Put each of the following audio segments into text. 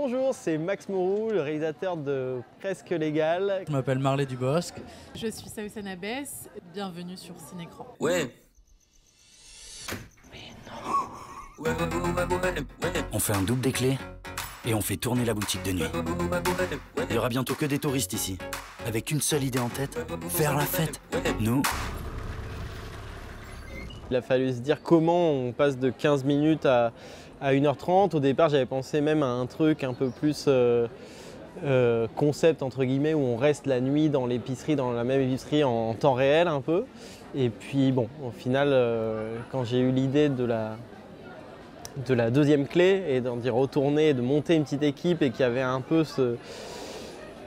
Bonjour, c'est Max Moreau, le réalisateur de Presque Légal. Je m'appelle Marley Dubosc. Je suis Saoussane Abès, bienvenue sur Cinécran. Ouais. On fait un double des clés et on fait tourner la boutique de nuit. Il y aura bientôt que des touristes ici, avec une seule idée en tête, faire la fête. Nous, Il a fallu se dire comment on passe de 15 minutes à 1h30. Au départ, j'avais pensé même à un truc un peu plus concept, entre guillemets, où on reste la nuit dans l'épicerie, dans la même épicerie en temps réel un peu. Et puis bon, au final, quand j'ai eu l'idée de la deuxième clé et d'y retourner et de monter une petite équipe et qu'il y avait un peu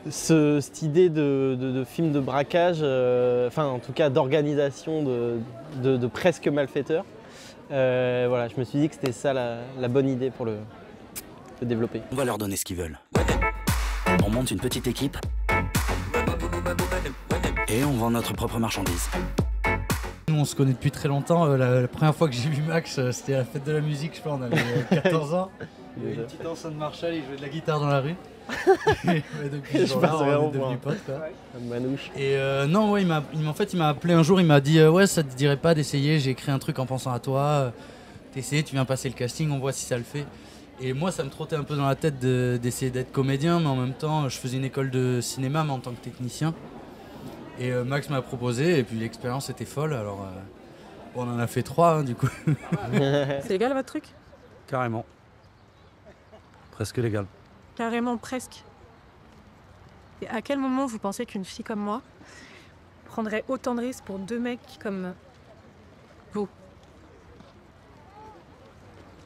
cette idée de film de braquage, enfin en tout cas d'organisation de presque malfaiteurs, voilà, je me suis dit que c'était ça la bonne idée pour le développer. on va leur donner ce qu'ils veulent. On monte une petite équipe et on vend notre propre marchandise. Nous, on se connaît depuis très longtemps. La première fois que j'ai vu Max, c'était à la fête de la musique, je sais pas, on avait 14 ans. Il y avait une petite enceinte Marshall, il jouait de la guitare dans la rue. Et depuis ce jour-là, on est devenus potes, quoi. Un manouche. Et non, ouais, en fait, il m'a appelé un jour, il m'a dit ouais, ça te dirait pas d'essayer, j'ai écrit un truc en pensant à toi. T'essayes, tu viens passer le casting, on voit si ça le fait. Et moi, ça me trottait un peu dans la tête d'essayer d'être comédien, mais en même temps, je faisais une école de cinéma, mais en tant que technicien. Et Max m'a proposé, et puis l'expérience était folle, alors on en a fait 3, hein, du coup. C'est légal votre truc? Carrément. Presque légal. Carrément presque. Et à quel moment vous pensez qu'une fille comme moi prendrait autant de risques pour deux mecs comme vous?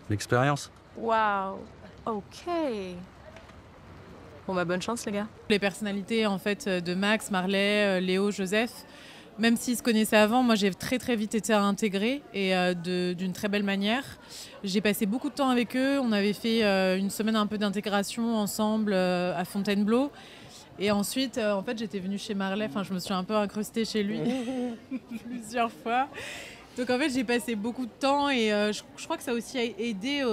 L'expérience. Waouh. Ok. Bon bah bonne chance les gars. Les personnalités en fait de Max, Marley, Léo, Joseph, même s'ils se connaissaient avant, moi j'ai très très vite été intégrée et d'une très belle manière. J'ai passé beaucoup de temps avec eux, on avait fait une semaine un peu d'intégration ensemble à Fontainebleau. Et ensuite, en fait, j'étais venue chez Marley, enfin je me suis un peu incrustée chez lui plusieurs fois. Donc en fait, j'ai passé beaucoup de temps et je crois que ça a aussi aidé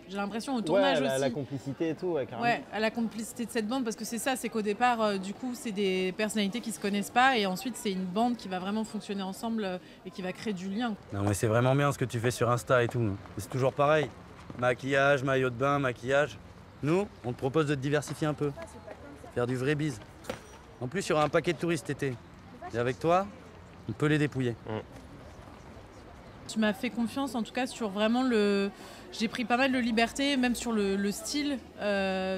j'ai l'impression au tournage aussi. La complicité et tout, ouais, carrément. Ouais, à la complicité de cette bande, parce que c'est ça, c'est qu'au départ, du coup, c'est des personnalités qui se connaissent pas, et ensuite, c'est une bande qui va vraiment fonctionner ensemble et qui va créer du lien. Non mais c'est vraiment bien ce que tu fais sur Insta et tout. C'est toujours pareil. Maquillage, maillot de bain, maquillage. Nous, on te propose de te diversifier un peu. Faire du vrai bise. En plus, il y aura un paquet de touristes cet été. Et avec toi, on peut les dépouiller. Tu m'as fait confiance, en tout cas, sur vraiment le... J'ai pris pas mal de liberté, même sur le style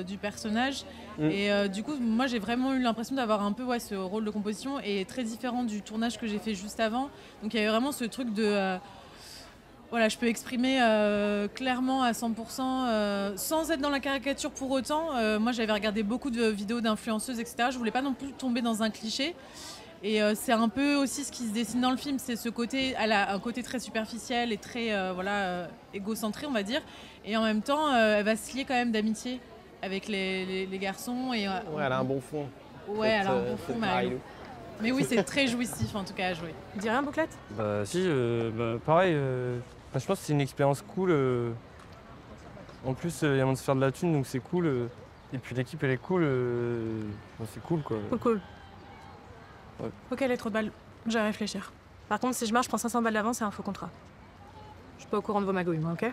du personnage. Et du coup, moi, j'ai vraiment eu l'impression d'avoir un peu ce rôle de composition et très différent du tournage que j'ai fait juste avant. Donc, il y avait vraiment ce truc de... voilà, je peux exprimer clairement à 100%, sans être dans la caricature pour autant. Moi, j'avais regardé beaucoup de vidéos d'influenceuses, etc. Je voulais pas non plus tomber dans un cliché. Et c'est un peu aussi ce qui se dessine dans le film, c'est ce côté, elle a un côté très superficiel et très égocentré, on va dire. Et en même temps, elle va se lier quand même d'amitié avec les garçons. Et, Ouais, elle a un bon fond. Ouais, elle a un bon fond, mais oui, c'est très jouissif en tout cas à jouer. Tu dis rien Bouclette? Bah si, pareil, je pense que c'est une expérience cool. En plus, il y a moyen de se faire de la thune, donc c'est cool. Et puis l'équipe, elle est cool. C'est cool, quoi. Cool. Ouais. Ok, les trop de balles. Je vais réfléchir. Par contre, si je marche, je prends 500 balles d'avance et un faux contrat. Je suis pas au courant de vos magouilles, moi, ok?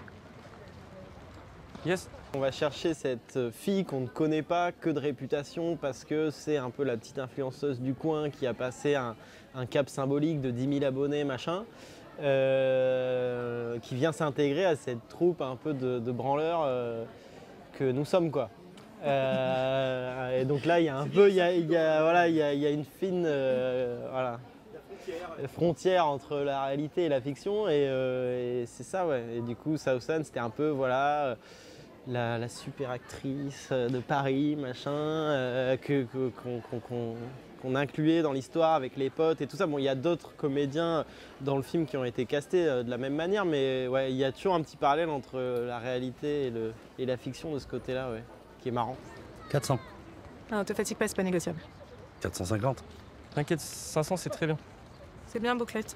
Yes. On va chercher cette fille qu'on ne connaît pas que de réputation parce que c'est un peu la petite influenceuse du coin qui a passé un cap symbolique de 10 000 abonnés, machin, qui vient s'intégrer à cette troupe un peu de branleurs que nous sommes, quoi. Et donc là, il y a un peu, il y a une fine frontière entre la réalité et la fiction, et c'est ça, ouais. Et du coup, Saoussane, c'était un peu, la super actrice de Paris, machin, qu'on incluait dans l'histoire avec les potes et tout ça. Bon, il y a d'autres comédiens dans le film qui ont été castés de la même manière, mais ouais, il y a toujours un petit parallèle entre la réalité et la fiction de ce côté-là, ouais, qui est marrant. 400. Non, te fatigue pas, c'est pas négociable. 450. T'inquiète, 500, c'est très bien. C'est bien, Bouclette.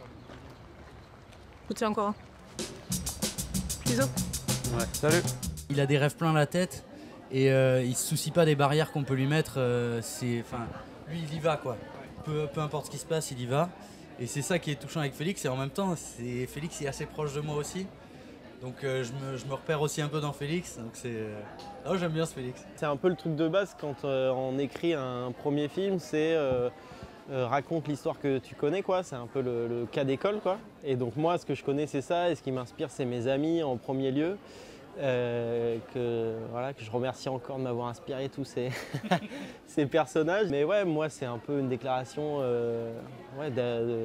Je te tiens au courant. Bisous. Ouais. Salut. il a des rêves plein la tête et il se soucie pas des barrières qu'on peut lui mettre. Lui, il y va quoi. Peu importe ce qui se passe, il y va. Et c'est ça qui est touchant avec Félix. Et en même temps, Félix est assez proche de moi aussi. Donc je me repère aussi un peu dans Félix. Donc j'aime bien ce Félix. C'est un peu le truc de base quand on écrit un premier film, c'est raconte l'histoire que tu connais, quoi. C'est un peu le cas d'école, quoi. Et donc moi, ce que je connais, c'est ça. Et ce qui m'inspire, c'est mes amis en premier lieu. Que je remercie encore de m'avoir inspiré tous ces personnages. Mais ouais, moi, c'est un peu une déclaration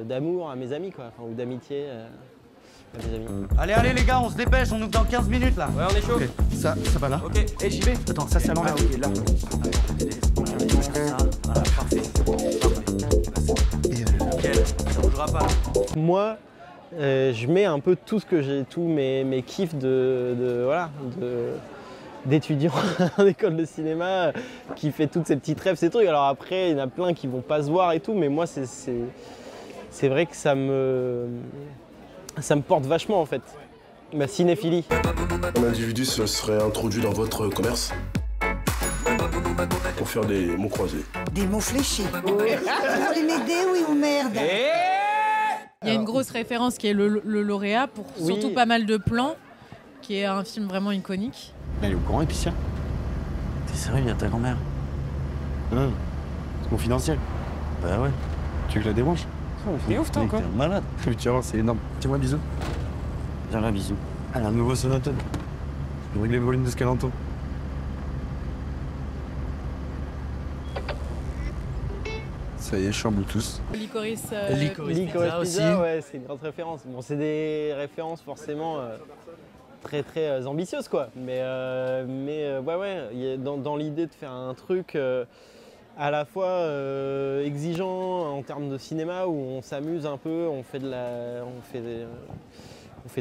d'amour à mes amis, quoi. Enfin, ou d'amitié. À mes amis. Allez les gars, on se dépêche, on ouvre dans 15 minutes là. Ouais, on est chaud. Okay. Ça va là. Ok, et j'y vais. Attends, ça c'est à l'envers. Ok, là. Voilà, parfait. Nickel, ça bougera pas. Moi, je mets un peu tout ce que j'ai, tous mes kiffs d'étudiants en école de cinéma qui fait toutes ces petites rêves, ces trucs. Alors après, il y en a plein qui vont pas se voir et tout, mais moi, c'est vrai que ça me porte vachement en fait, ma cinéphilie. Un individu se serait introduit dans votre commerce pour faire des mots croisés. Des mots fléchis. Vous voulez m'aider, oui ou merde? Il y a une grosse référence qui est le lauréat pour surtout pas mal de plans, qui est un film vraiment iconique. Elle est au courant, épicière? T'es sérieux, il y a ta grand-mère? Non, c'est confidentiel. Bah ouais. Tu veux que je la débranche? T'es ouf toi encore. T'es malade. Tu vas voir, c'est énorme. Tiens-moi un bisou. Viens là, bisous. Elle a un nouveau sonotone. Je vais régler le volume de ce qu'elle entend. Ça y est, je suis en Bluetooth. Licorice Pizza aussi. Ouais, c'est une grande référence. Bon, c'est des références forcément très très ambitieuses, quoi. Mais dans l'idée de faire un truc à la fois exigeant en termes de cinéma où on s'amuse un peu, on fait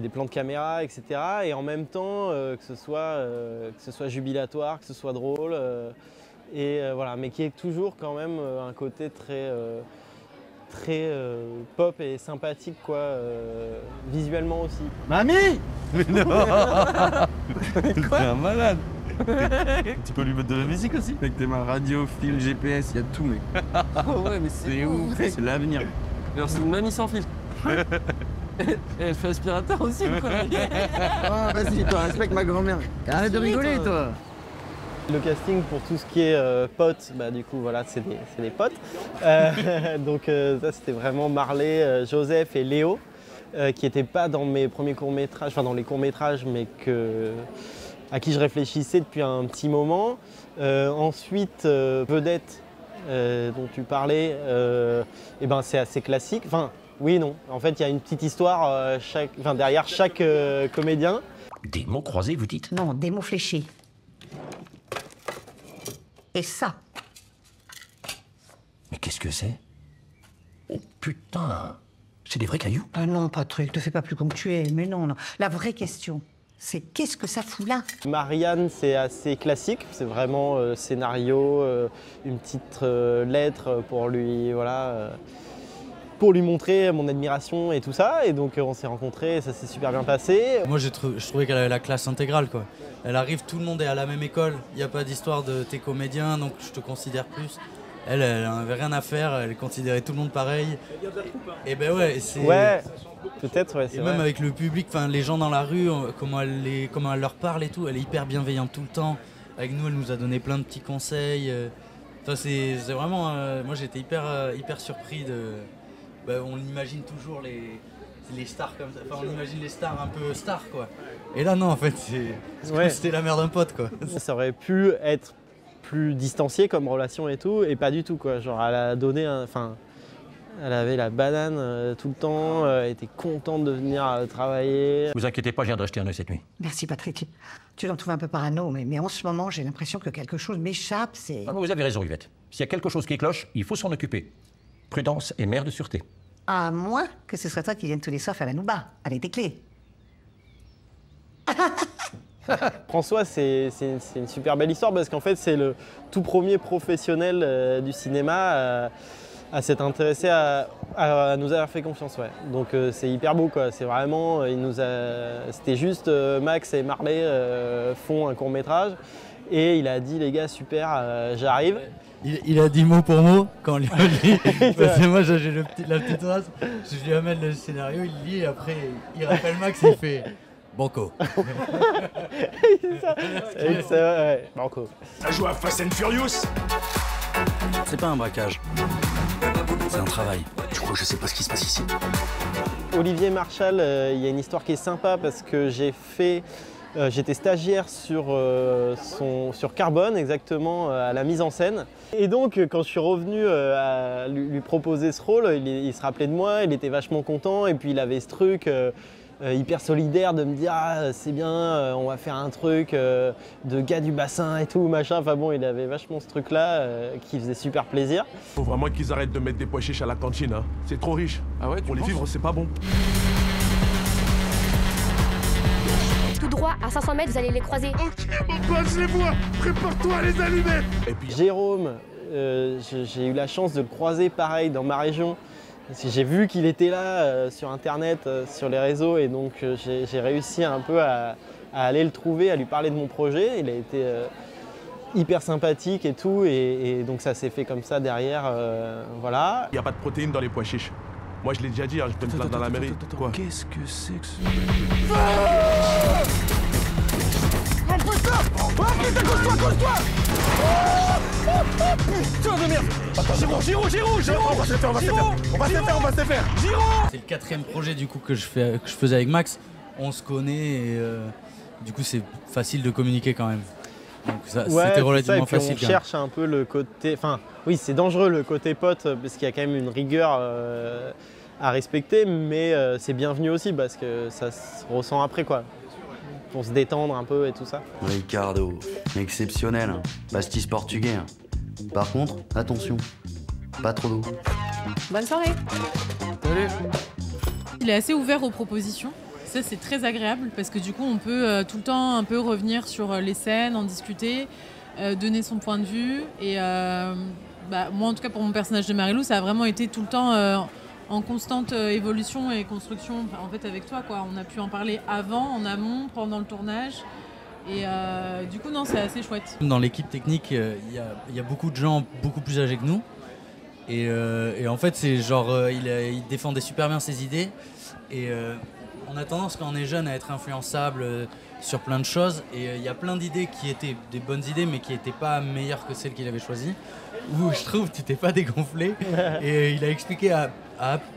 des plans de caméra, etc. Et en même temps que ce soit jubilatoire, que ce soit drôle. Mais qui est toujours quand même un côté très pop et sympathique, quoi, visuellement aussi. Mamie! Mais non! T'es un malade! Tu peux lui mettre de la musique aussi? Avec tes mains, radio, fil, GPS, il y a tout, mec. Oh ouais, mais c'est ouf. C'est l'avenir. Alors c'est une mamie sans fil. Et elle fait aspirateur aussi, le premier. Ah, vas-y, toi, respecte ma grand-mère. Arrête de rigoler, toi. Le casting pour tout ce qui est potes, du coup voilà, c'est des potes. Donc ça c'était vraiment Marley, Joseph et Léo, qui n'étaient pas dans mes premiers courts-métrages, enfin dans les courts-métrages, mais à qui je réfléchissais depuis un petit moment. Ensuite, Vedette, dont tu parlais, c'est assez classique. Enfin, oui et non. En fait, il y a une petite histoire derrière chaque comédien. Des mots croisés, vous dites? Non, des mots fléchis. Et ça. Mais qu'est-ce que c'est? Oh putain! C'est des vrais cailloux? Ah non, Patrick, te fais pas plus con que tu es. Mais non. La vraie question, c'est qu'est-ce que ça fout là? Marianne, c'est assez classique. C'est vraiment scénario, une petite lettre pour lui, pour lui montrer mon admiration et tout ça. Et donc on s'est rencontrés et ça s'est super bien passé. Moi je trouvais qu'elle avait la classe intégrale, quoi. Elle arrive, tout le monde est à la même école, il n'y a pas d'histoire de t'es comédien, donc je te considère plus. Elle n'avait rien à faire, elle considérait tout le monde pareil. Et ben ouais, c'est... Ouais, peut-être, ouais, c'est et vrai. même avec le public, les gens dans la rue, comment elle leur parle et tout, elle est hyper bienveillante tout le temps. Avec nous, elle nous a donné plein de petits conseils. C'est vraiment... moi j'étais hyper surpris de... on imagine toujours les stars comme ça. Enfin, on imagine les stars un peu stars, quoi. Et là, non, en fait, c'est comme si c'était la mère d'un pote, quoi. Ça aurait pu être plus distancié comme relation et tout, et pas du tout, quoi. Genre, elle a donné elle avait la banane tout le temps, elle était contente de venir travailler. Vous inquiétez pas, je viens de rester un œil cette nuit. Merci, Patrick. Tu t'en trouves un peu parano, mais en ce moment, j'ai l'impression que quelque chose m'échappe, c'est... Ah, vous avez raison, Yvette. S'il y a quelque chose qui cloche, il faut s'en occuper. Prudence est mère de sûreté. À moins que ce soit toi qui viennes tous les soirs faire la nouba, avec tes clés. François, c'est une super belle histoire parce qu'en fait, c'est le tout premier professionnel du cinéma à s'être intéressé à nous avoir fait confiance, ouais. Donc c'est hyper beau, quoi. C'est vraiment, c'était juste Max et Marley font un court métrage et il a dit les gars super, j'arrive. Il a dit mot pour mot quand il lit. Parce que moi j'ai la petite trace, je lui amène le scénario, il lit et après il rappelle Max et il fait Banco. C'est ça, ouais, Banco. Ça joue à Fast and Furious. C'est pas un braquage. C'est un travail. Tu crois que je sais pas ce qui se passe ici? Olivier Marchal, il y a une histoire qui est sympa parce que j'étais stagiaire sur Carbone, exactement, à la mise en scène. Et donc, quand je suis revenu à lui proposer ce rôle, il se rappelait de moi, il était vachement content et puis il avait ce truc hyper solidaire de me dire « Ah, c'est bien, on va faire un truc de gars du bassin et tout, machin ». Enfin bon, il avait vachement ce truc-là qui faisait super plaisir. Faut vraiment qu'ils arrêtent de mettre des pois chiches à la cantine, hein. C'est trop riche. Ah ouais, pour les vivre, c'est pas bon. Tout droit, à 500 mètres, vous allez les croiser. Ok, mon pote, je les vois. Prépare-toi à les allumer. Et puis Jérôme, j'ai eu la chance de le croiser pareil dans ma région. J'ai vu qu'il était là sur internet, sur les réseaux, et donc j'ai réussi un peu à aller le trouver, à lui parler de mon projet. Il a été hyper sympathique et tout, et donc ça s'est fait comme ça derrière, voilà. il n'y a pas de protéines dans les pois chiches. Moi, je l'ai déjà dit, hein, je peux me plaindre dans la mairie. Quoi? Qu'est-ce que c'est que ce... Accroche-toi! Oh putain, accroche-toi! Putain de merde! Attends, Giro! On va se le faire! Giro! C'est le 4e projet du coup que je faisais avec Max. On se connaît et du coup c'est facile de communiquer quand même. Donc c'était relativement facile. On cherche un peu le côté... Enfin, oui, c'est dangereux le côté pote parce qu'il y a quand même une rigueur à respecter, mais c'est bienvenu aussi parce que ça se ressent après, quoi. Pour se détendre un peu et tout ça. Ricardo, exceptionnel, pastis portugais. Par contre, attention, pas trop d'eau. Bonne soirée. Allez. Il est assez ouvert aux propositions. Ça, c'est très agréable parce que du coup, on peut tout le temps un peu revenir sur les scènes, en discuter, donner son point de vue. Et moi, en tout cas, pour mon personnage de Marie-Lou, ça a vraiment été tout le temps en constante évolution et construction en fait, avec toi, quoi. On a pu en parler avant, en amont, pendant le tournage. Et du coup, non, c'est assez chouette. Dans l'équipe technique, il y a beaucoup de gens beaucoup plus âgés que nous. Et en fait, c'est genre, il défendait super bien ses idées. Et on a tendance, quand on est jeune, à être influençable sur plein de choses. Et il y a plein d'idées qui étaient des bonnes idées, mais qui n'étaient pas meilleures que celles qu'il avait choisies. Où je trouve que tu t'es pas dégonflé. Et il a expliqué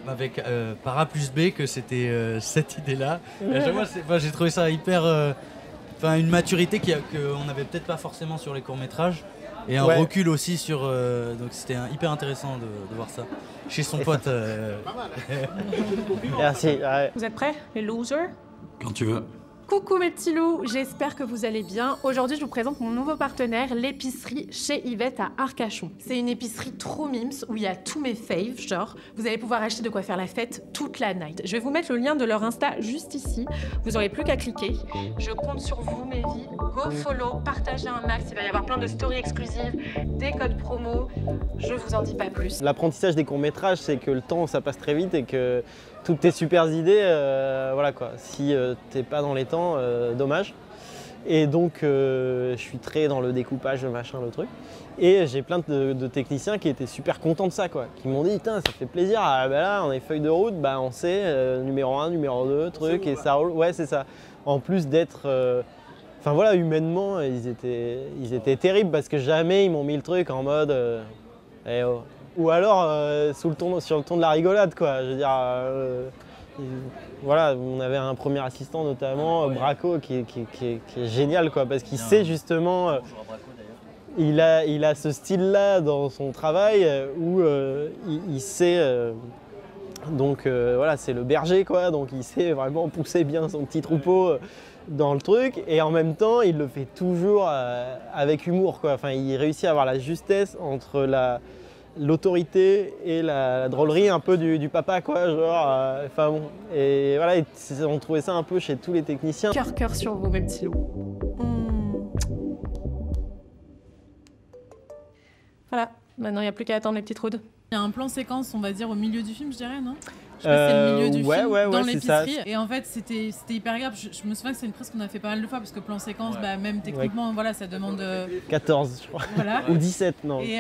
avec par A plus B que c'était cette idée-là. Et à chaque fois, j'ai trouvé ça hyper... une maturité qu'on n'avait peut-être pas forcément sur les courts-métrages. Et un recul aussi sur... donc c'était hyper intéressant de voir ça. Chez son pote. Merci. Ouais. Vous êtes prêts, les losers? Quand tu veux. Coucou mes petits loups, j'espère que vous allez bien. Aujourd'hui, je vous présente mon nouveau partenaire, l'épicerie chez Yvette à Arcachon. C'est une épicerie trop mimes où il y a tous mes faves, genre, vous allez pouvoir acheter de quoi faire la fête toute la night. Je vais vous mettre le lien de leur Insta juste ici. Vous n'aurez plus qu'à cliquer. Je compte sur vous, mes vies. Go follow, partagez un max. Il va y avoir plein de stories exclusives, des codes promo. Je vous en dis pas plus. L'apprentissage des courts-métrages, c'est que le temps, ça passe très vite et que toutes tes super idées, voilà quoi. Si t'es pas dans les temps, dommage. Et donc, je suis très dans le découpage, le machin, le truc. Et j'ai plein de techniciens qui étaient super contents de ça, quoi. Qui m'ont dit, putain, ça fait plaisir. Ah, bah là, on est feuille de route, bah on sait, numéro 1, numéro 2, truc, et ça roule. Ouais, c'est ça. En plus d'être... Enfin voilà, humainement, ils étaient terribles parce que jamais ils m'ont mis le truc en mode... Eh oh. Ou alors sur le ton de la rigolade, quoi. Je veux dire, voilà, on avait un premier assistant notamment, Braco, qui est génial, quoi, parce qu'il sait justement, il a ce style-là dans son travail où il sait, donc voilà, c'est le berger, quoi, donc il sait vraiment pousser bien son petit troupeau dans le truc, et en même temps, il le fait toujours avec humour, quoi. Enfin, il réussit à avoir la justesse entre l'autorité et la drôlerie un peu du papa, quoi, genre, enfin bon, et voilà, on trouvait ça un peu chez tous les techniciens. Cœur sur vous, mes petits loups. Voilà, maintenant il n'y a plus qu'à attendre les petites roudes. Il y a un plan séquence, on va dire, au milieu du film, je dirais, non? Je sais pas si c'est le milieu du film, dans l'épicerie. Et en fait, c'était hyper grave. Je me souviens que c'est une prise qu'on a fait pas mal de fois, parce que plan séquence, bah, même techniquement, voilà, ça demande... 14, je crois. Voilà. Ou 17, non. Et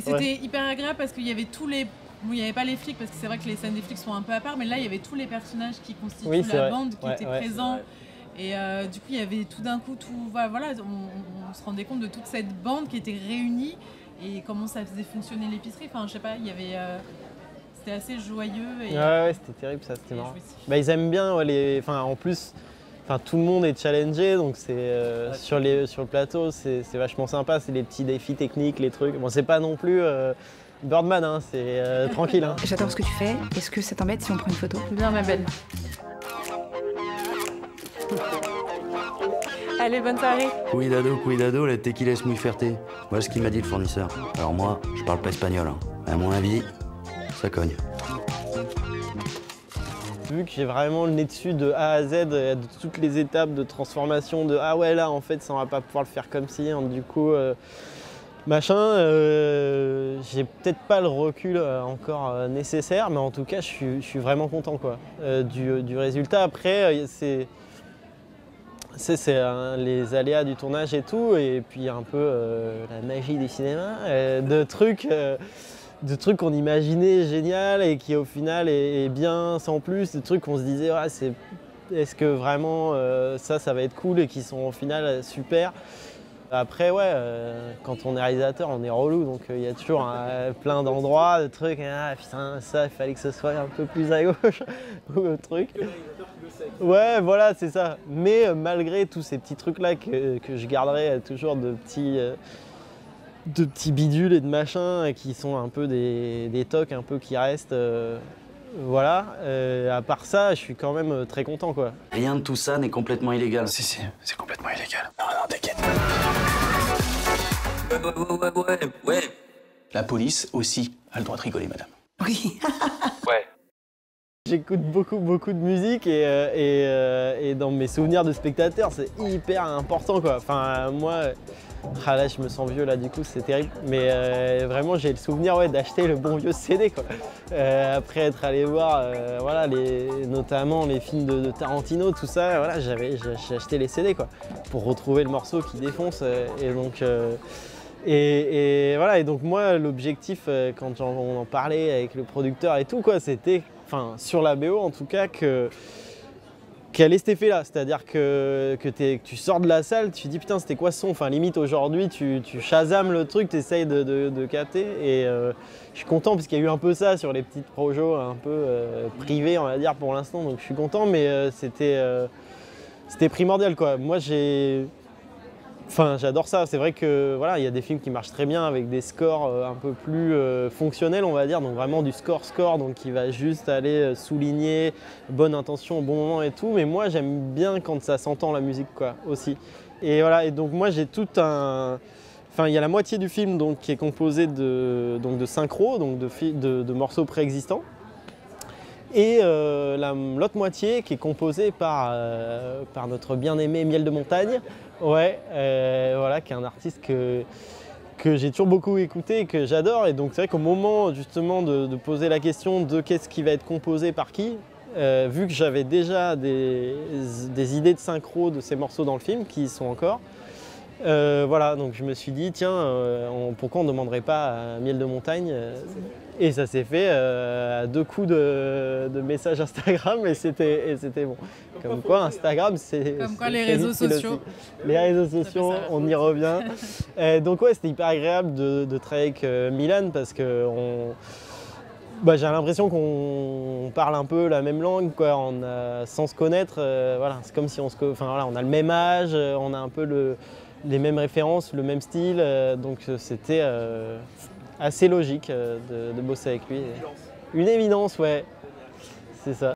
c'était hyper agréable parce qu'il y avait tous les... Bon, il n'y avait pas les flics, parce que c'est vrai que les scènes des flics sont un peu à part, mais là, il y avait tous les personnages qui constituent la bande qui étaient présents. Et du coup, il y avait tout d'un coup, voilà, on se rendait compte de toute cette bande qui était réunie et comment ça faisait fonctionner l'épicerie. Enfin, je sais pas, il y avait... C'était assez joyeux. Et, ouais, c'était terrible, ça, c'était marrant. Bah, ils aiment bien, en plus, tout le monde est challengé, donc c'est sur le plateau, c'est vachement sympa. C'est les petits défis techniques, les trucs. Bon, c'est pas non plus Birdman, hein, c'est tranquille. Hein. J'adore ce que tu fais. Est-ce que ça t'embête si on prend une photo? Bien, ma belle. Allez, bonne soirée. Cuidado, la tequila es muy fuerte. Voilà ce qu'il m'a dit le fournisseur. Alors moi, je parle pas espagnol. Hein. À mon avis, ça cogne. Vu que j'ai vraiment le nez dessus de A à Z, de toutes les étapes de transformation, de ah ouais là en fait ça on va pas pouvoir le faire comme si, hein, du coup j'ai peut-être pas le recul encore nécessaire, mais en tout cas je suis vraiment content quoi, du résultat. Après c'est les aléas du tournage et tout, et puis un peu la magie du cinéma, de trucs qu'on imaginait génial et qui au final est bien sans plus, des trucs qu'on se disait est-ce que vraiment ça va être cool et qui sont au final super. Après quand on est réalisateur on est relou, donc il y a toujours plein d'endroits, de trucs, putain ça il fallait que ce soit un peu plus à gauche ou le truc. Ouais voilà c'est ça, mais malgré tous ces petits trucs là que je garderai toujours de petits bidules et de machins qui sont un peu des tocs un peu qui restent, voilà. À part ça, je suis quand même très content quoi. Rien de tout ça n'est complètement illégal. Si, c'est complètement illégal. Non, t'inquiète. Ouais. La police aussi a le droit de rigoler, madame. Oui. Ouais. J'écoute beaucoup de musique et dans mes souvenirs de spectateur, c'est hyper important quoi. Enfin moi, là je me sens vieux là du coup c'est terrible, mais vraiment j'ai le souvenir d'acheter le bon vieux CD quoi. Après être allé voir notamment les films de Tarantino, tout ça, voilà, j'ai acheté les CD quoi, pour retrouver le morceau qui défonce et donc voilà, et donc moi l'objectif quand on en parlait avec le producteur et tout quoi, c'était sur la BO en tout cas qu'elle ait cet effet-là, c'est-à-dire que tu sors de la salle, tu te dis putain c'était quoi ce son, limite aujourd'hui tu shazames le truc, tu essayes de capter, et je suis content parce qu'il y a eu un peu ça sur les petites projets un peu privés on va dire pour l'instant, donc je suis content, mais c'était primordial quoi. Moi j'adore ça, c'est vrai que voilà, il y a des films qui marchent très bien avec des scores un peu plus fonctionnels on va dire, donc vraiment du score, donc qui va juste aller souligner bonne intention au bon moment et tout, mais moi j'aime bien quand ça s'entend la musique quoi aussi. Et voilà, et donc moi j'ai tout il y a la moitié du film donc qui est composé de synchro, donc de morceaux préexistants. Et l'autre moitié qui est composée par notre bien-aimé Miel de Montagne, voilà, qui est un artiste que j'ai toujours beaucoup écouté et que j'adore. Et donc c'est vrai qu'au moment justement de poser la question de qu'est-ce qui va être composé par qui, vu que j'avais déjà des idées de synchro de ces morceaux dans le film, qui y sont encore, voilà, donc je me suis dit tiens, pourquoi on ne demanderait pas à Miel de Montagne, et ça s'est fait à 2 coups de messages Instagram, et c'était bon. Comme quoi Instagram c'est... Comme quoi les réseaux sociaux. Aussi. Les réseaux sociaux, on y revient. Donc ouais, c'était hyper agréable de travailler avec Milan, parce que j'ai l'impression qu'on parle un peu la même langue quoi, sans se connaître, voilà, c'est comme si on a le même âge, on a un peu les mêmes références, le même style, donc c'était assez logique de bosser avec lui. Une évidence, ouais, c'est ça.